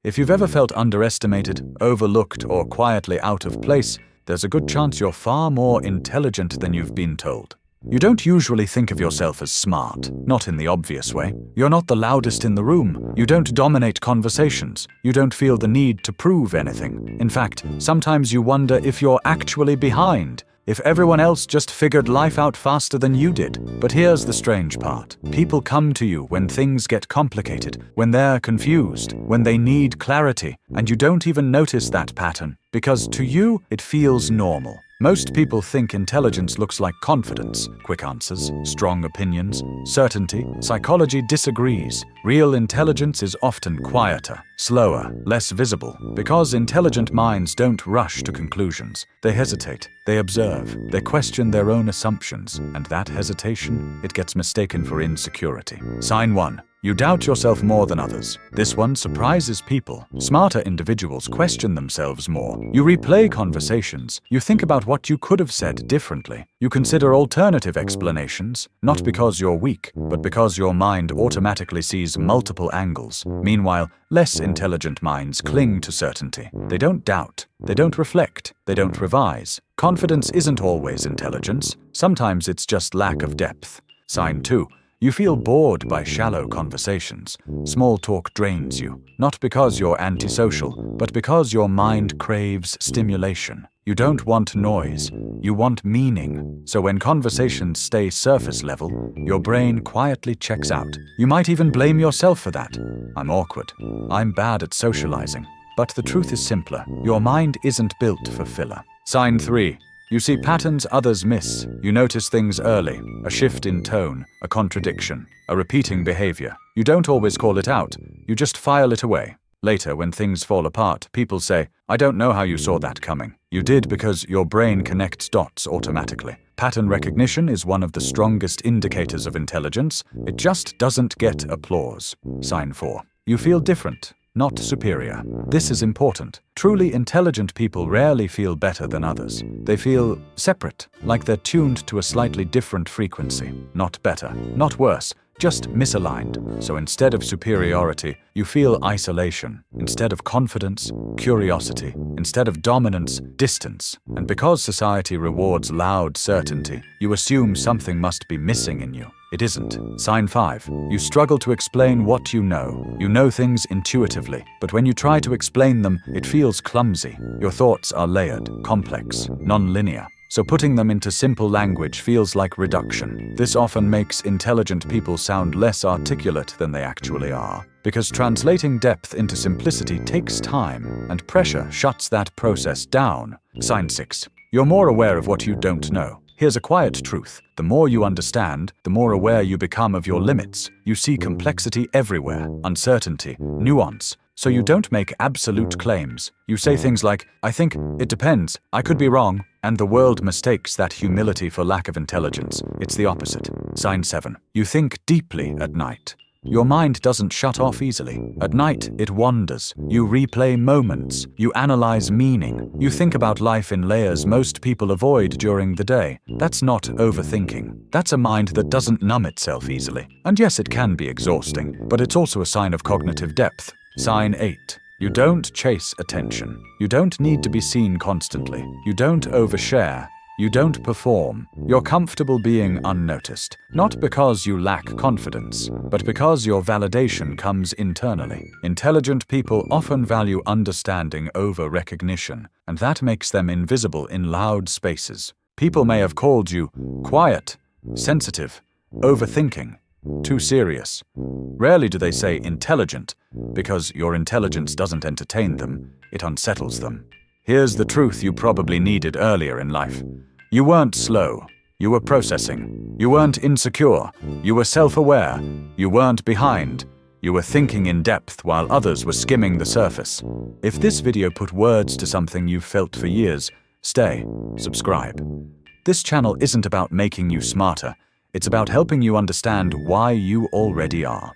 If you've ever felt underestimated, overlooked, or quietly out of place, there's a good chance you're far more intelligent than you've been told. You don't usually think of yourself as smart, not in the obvious way. You're not the loudest in the room. You don't dominate conversations. You don't feel the need to prove anything. In fact, sometimes you wonder if you're actually behind, if everyone else just figured life out faster than you did. But here's the strange part. People come to you when things get complicated, when they're confused, when they need clarity, and you don't even notice that pattern, because to you, it feels normal. Most people think intelligence looks like confidence, quick answers, strong opinions, certainty. Psychology disagrees. Real intelligence is often quieter, slower, less visible, because intelligent minds don't rush to conclusions. They hesitate, they observe, they question their own assumptions, and that hesitation, it gets mistaken for insecurity. Sign 1. You doubt yourself more than others. This one surprises people. Smarter individuals question themselves more. You replay conversations. You think about what you could have said differently. You consider alternative explanations, not because you're weak, but because your mind automatically sees multiple angles. Meanwhile, less intelligent minds cling to certainty. They don't doubt. They don't reflect. They don't revise. Confidence isn't always intelligence. Sometimes it's just lack of depth. Sign 2. You feel bored by shallow conversations. Small talk drains you, not because you're antisocial, but because your mind craves stimulation. You don't want noise, you want meaning. So when conversations stay surface level, your brain quietly checks out. You might even blame yourself for that. I'm awkward. I'm bad at socializing. But the truth is simpler. Your mind isn't built for filler. Sign 3. You see patterns others miss. You notice things early, a shift in tone, a contradiction, a repeating behavior. You don't always call it out, you just file it away. Later, when things fall apart, people say, "I don't know how you saw that coming." You did because your brain connects dots automatically. Pattern recognition is one of the strongest indicators of intelligence. It just doesn't get applause. Sign 4. You feel different, not superior. This is important. Truly intelligent people rarely feel better than others. They feel separate, like they're tuned to a slightly different frequency. Not better, not worse, just misaligned. So instead of superiority, you feel isolation. Instead of confidence, curiosity. Instead of dominance, distance. And because society rewards loud certainty, you assume something must be missing in you. It isn't. Sign 5. You struggle to explain what you know. You know things intuitively, but when you try to explain them, it feels clumsy. Your thoughts are layered, complex, non-linear. So putting them into simple language feels like reduction. This often makes intelligent people sound less articulate than they actually are, because translating depth into simplicity takes time, and pressure shuts that process down. Sign 6. You're more aware of what you don't know. Here's a quiet truth. The more you understand, the more aware you become of your limits. You see complexity everywhere, uncertainty, nuance. So you don't make absolute claims. You say things like, "I think, it depends, I could be wrong," and the world mistakes that humility for lack of intelligence. It's the opposite. Sign 7. You think deeply at night. Your mind doesn't shut off easily. At night, it wanders. You replay moments. You analyze meaning. You think about life in layers most people avoid during the day. That's not overthinking. That's a mind that doesn't numb itself easily. And yes, it can be exhausting, but it's also a sign of cognitive depth. Sign 8. You don't chase attention. You don't need to be seen constantly. You don't overshare. You don't perform. You're comfortable being unnoticed, not because you lack confidence, but because your validation comes internally. Intelligent people often value understanding over recognition, and that makes them invisible in loud spaces. People may have called you quiet, sensitive, overthinking, too serious. Rarely do they say intelligent, because your intelligence doesn't entertain them, it unsettles them. Here's the truth you probably needed earlier in life. You weren't slow. You were processing. You weren't insecure. You were self-aware. You weren't behind. You were thinking in depth while others were skimming the surface. If this video put words to something you've felt for years, stay, subscribe. This channel isn't about making you smarter. It's about helping you understand why you already are.